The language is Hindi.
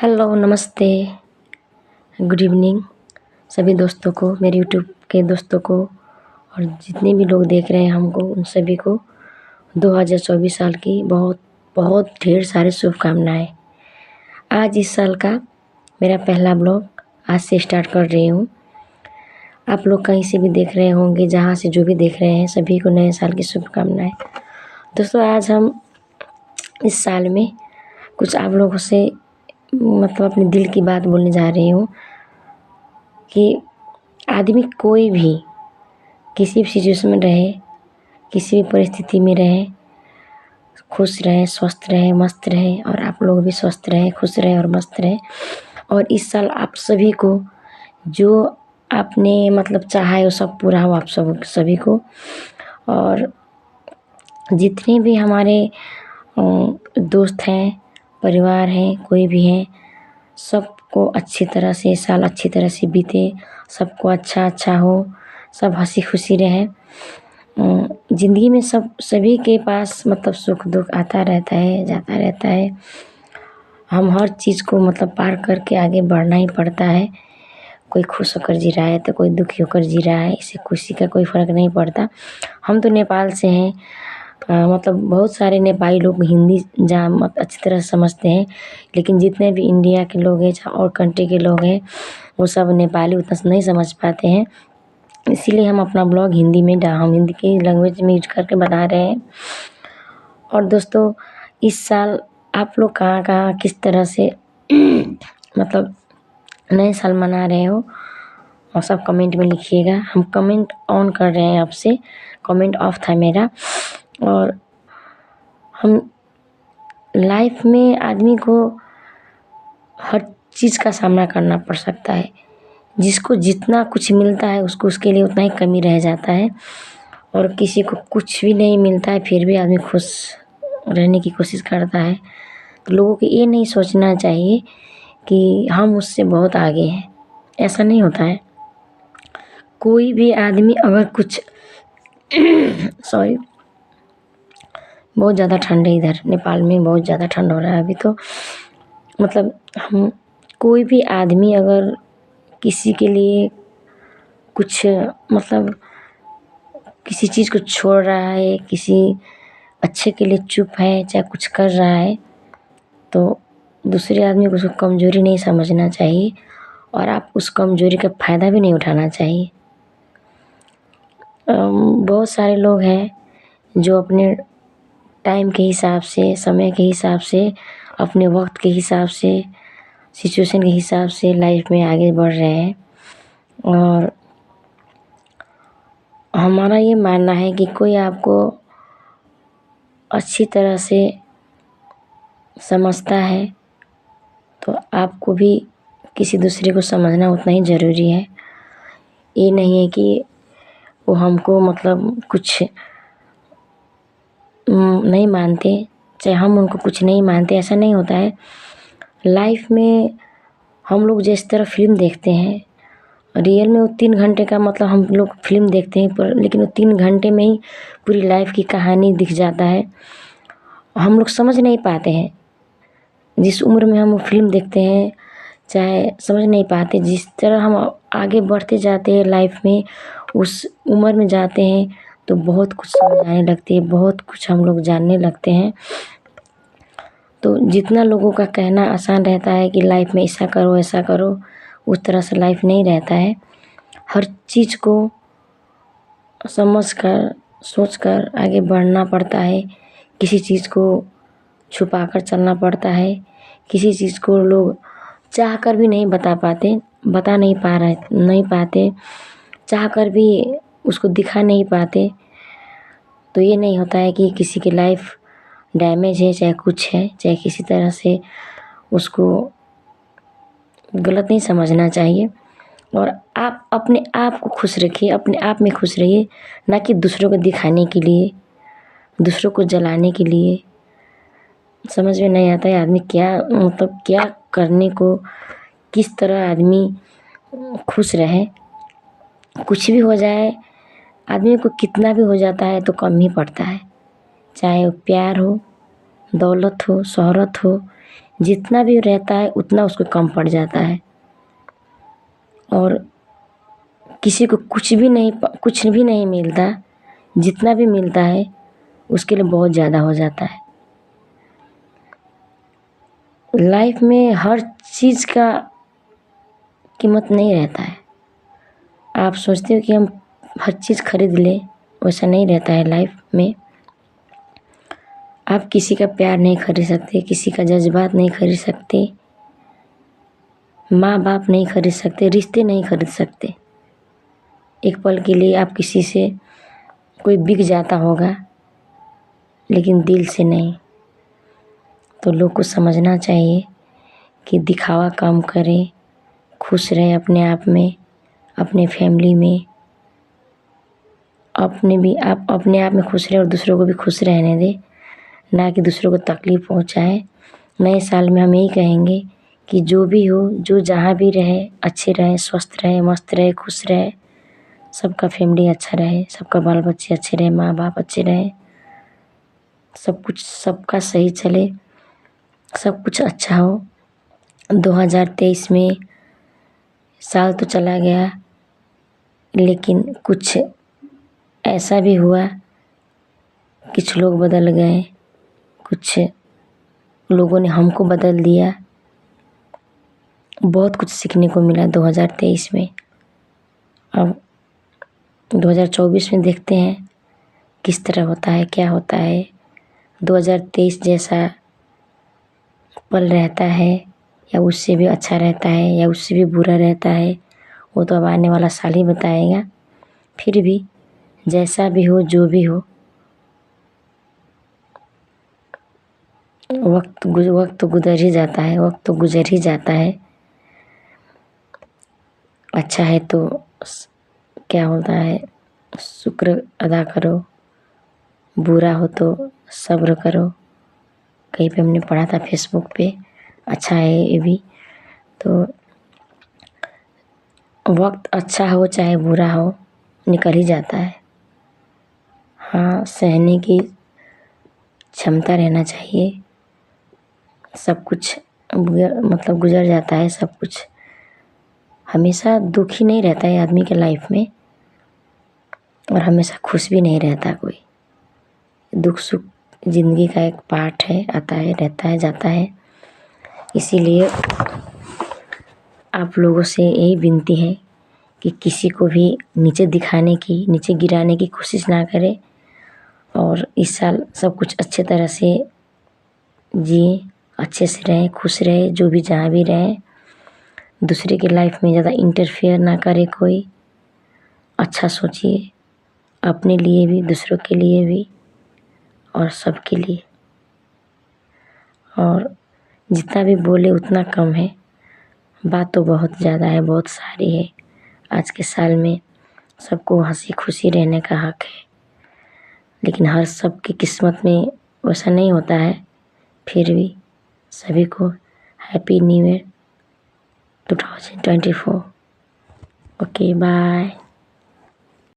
हेलो, नमस्ते, गुड इवनिंग सभी दोस्तों को, मेरे यूट्यूब के दोस्तों को और जितने भी लोग देख रहे हैं हमको, उन सभी को 2024 साल की बहुत बहुत ढेर सारी शुभकामनाएँ। आज इस साल का मेरा पहला ब्लॉग आज से स्टार्ट कर रही हूँ। आप लोग कहीं से भी देख रहे होंगे, जहाँ से जो भी देख रहे हैं, सभी को नए साल की शुभकामनाएँ। दोस्तों, आज हम इस साल में कुछ आप लोगों से मतलब अपने दिल की बात बोलने जा रही हूँ कि आदमी कोई भी किसी भी सिचुएशन में रहे, किसी भी परिस्थिति में रहे, खुश रहे, स्वस्थ रहे, मस्त रहे और आप लोग भी स्वस्थ रहे, खुश रहे और मस्त रहे। और इस साल आप सभी को जो आपने मतलब चाहा है वो सब पूरा हो आप सभी को। और जितने भी हमारे दोस्त हैं, परिवार हैं, कोई भी हैं, सबको अच्छी तरह से साल अच्छी तरह से बीते, सबको अच्छा हो, सब हँसी खुशी रहे। ज़िंदगी में सभी के पास मतलब सुख दुख आता रहता है, जाता रहता है। हम हर चीज़ को मतलब पार करके आगे बढ़ना ही पड़ता है। कोई खुश होकर जी रहा है तो कोई दुखी होकर जी रहा है, इससे खुशी का कोई फ़र्क नहीं पड़ता। हम तो नेपाल से हैं, मतलब बहुत सारे नेपाली लोग हिंदी अच्छी तरह से समझते हैं, लेकिन जितने भी इंडिया के लोग हैं और कंट्री के लोग हैं, वो सब नेपाली उतना नहीं समझ पाते हैं। इसीलिए हम अपना ब्लॉग हिंदी में हम हिंदी की लैंग्वेज में यूज करके बना रहे हैं। और दोस्तों, इस साल आप लोग कहाँ किस तरह से मतलब नए साल मना रहे हो और सब कमेंट में लिखिएगा। हम कमेंट ऑन कर रहे हैं आपसे, कमेंट ऑफ था मेरा। और हम लाइफ में आदमी को हर चीज़ का सामना करना पड़ सकता है। जिसको जितना कुछ मिलता है उसको उसके लिए उतना ही कमी रह जाता है, और किसी को कुछ भी नहीं मिलता है फिर भी आदमी खुश रहने की कोशिश करता है। तो लोगों को ये नहीं सोचना चाहिए कि हम उससे बहुत आगे हैं, ऐसा नहीं होता है। कोई भी आदमी अगर कुछ सॉरी, बहुत ज़्यादा ठंड है इधर नेपाल में, बहुत ज़्यादा ठंड हो रहा है अभी तो। मतलब हम कोई भी आदमी अगर किसी के लिए कुछ मतलब किसी चीज़ को छोड़ रहा है, किसी अच्छे के लिए चुप है, चाहे कुछ कर रहा है, तो दूसरे आदमी को उसको कमज़ोरी नहीं समझना चाहिए और आप उस कमज़ोरी का फ़ायदा भी नहीं उठाना चाहिए। बहुत सारे लोग हैं जो अपने टाइम के हिसाब से, समय के हिसाब से, अपने वक्त के हिसाब से, सिचुएशन के हिसाब से लाइफ में आगे बढ़ रहे हैं। और हमारा ये मानना है कि कोई आपको अच्छी तरह से समझता है तो आपको भी किसी दूसरे को समझना उतना ही ज़रूरी है। ये नहीं है कि वो हमको मतलब कुछ नहीं मानते, चाहे हम उनको कुछ नहीं मानते, ऐसा नहीं होता है। लाइफ में हम लोग जिस तरह फ़िल्म देखते हैं, रियल में वो 3 घंटे का मतलब हम लोग फ़िल्म देखते हैं, पर लेकिन वो 3 घंटे में ही पूरी लाइफ की कहानी दिख जाता है। हम लोग समझ नहीं पाते हैं, जिस उम्र में हम वो फ़िल्म देखते हैं, चाहे समझ नहीं पाते। जिस तरह हम आगे बढ़ते जाते हैं लाइफ में, उस उम्र में जाते हैं तो बहुत कुछ समझ आने लगती है, बहुत कुछ हम लोग जानने लगते हैं। तो जितना लोगों का कहना आसान रहता है कि लाइफ में ऐसा करो ऐसा करो, उस तरह से लाइफ नहीं रहता है। हर चीज़ को समझ कर सोच कर आगे बढ़ना पड़ता है। किसी चीज़ को छुपा कर चलना पड़ता है, किसी चीज़ को लोग चाह कर भी नहीं बता नहीं पाते, चाह कर भी उसको दिखा नहीं पाते। तो ये नहीं होता है कि किसी की लाइफ डैमेज है, चाहे कुछ है, चाहे किसी तरह से उसको गलत नहीं समझना चाहिए। और आप अपने आप को खुश रखिए, अपने आप में खुश रहिए, ना कि दूसरों को दिखाने के लिए, दूसरों को जलाने के लिए। समझ में नहीं आता है आदमी क्या मतलब क्या करने को, किस तरह आदमी खुश रहे। कुछ भी हो जाए, आदमी को कितना भी हो जाता है तो कम ही पड़ता है, चाहे वो प्यार हो, दौलत हो, शोहरत हो, जितना भी रहता है उतना उसको कम पड़ जाता है, और किसी को कुछ भी नहीं मिलता, जितना भी मिलता है उसके लिए बहुत ज़्यादा हो जाता है। लाइफ में हर चीज़ का कीमत नहीं रहता है। आप सोचते हो कि हम हर चीज़ खरीद लें, वैसा नहीं रहता है लाइफ में। आप किसी का प्यार नहीं खरीद सकते, किसी का जज्बात नहीं खरीद सकते, माँ बाप नहीं खरीद सकते, रिश्ते नहीं खरीद सकते। एक पल के लिए आप किसी से कोई बिक जाता होगा, लेकिन दिल से नहीं। तो लोग को समझना चाहिए कि दिखावा कम करें, खुश रहें अपने आप में, अपने फैमिली में, आप अपने आप में खुश रहें और दूसरों को भी खुश रहने दें, ना कि दूसरों को तकलीफ़ पहुँचाएं। नए साल में हम यही कहेंगे कि जो भी हो, जो जहाँ भी रहे, अच्छे रहें, स्वस्थ रहें, मस्त रहे, खुश रहे, सबका फैमिली अच्छा रहे, सबका बाल बच्चे अच्छे रहे, माँ बाप अच्छे रहें, सब कुछ सबका सही चले, सब कुछ अच्छा हो। 2023 में साल तो चला गया, लेकिन कुछ ऐसा भी हुआ, कुछ लोग बदल गए, कुछ लोगों ने हमको बदल दिया। बहुत कुछ सीखने को मिला 2023 में। अब 2024 में देखते हैं किस तरह होता है, क्या होता है। 2023 जैसा पल रहता है या उससे भी अच्छा रहता है या उससे भी बुरा रहता है, वो तो अब आने वाला साल ही बताएगा। फिर भी जैसा भी हो, जो भी हो, वक्त तो गुजर ही जाता है, वक्त तो गुजर ही जाता है। अच्छा है तो क्या होता है, शुक्र अदा करो, बुरा हो तो सब्र करो। कहीं पे हमने पढ़ा था फेसबुक पे, अच्छा है ये भी। तो वक्त अच्छा हो चाहे बुरा हो, निकल ही जाता है। हाँ, सहने की क्षमता रहना चाहिए। सब कुछ मतलब गुजर जाता है सब कुछ। हमेशा दुखी नहीं रहता है आदमी के लाइफ में, और हमेशा खुश भी नहीं रहता कोई। दुख सुख ज़िंदगी का एक पार्ट है, आता है, रहता है, जाता है। इसीलिए आप लोगों से यही विनती है कि किसी को भी नीचे दिखाने की, नीचे गिराने की कोशिश ना करें, और इस साल सब कुछ अच्छे तरह से जिए, अच्छे से रहें, खुश रहे, जो भी जहाँ भी रहें। दूसरे की लाइफ में ज़्यादा इंटरफेयर ना करे कोई। अच्छा सोचिए, अपने लिए भी, दूसरों के लिए भी, और सबके लिए। और जितना भी बोले उतना कम है, बात तो बहुत ज़्यादा है, बहुत सारी है। आज के साल में सबको हंसी खुशी रहने का हक है, लेकिन हर सबकी किस्मत में वैसा नहीं होता है। फिर भी सभी को happy new year 2024। Okay, bye.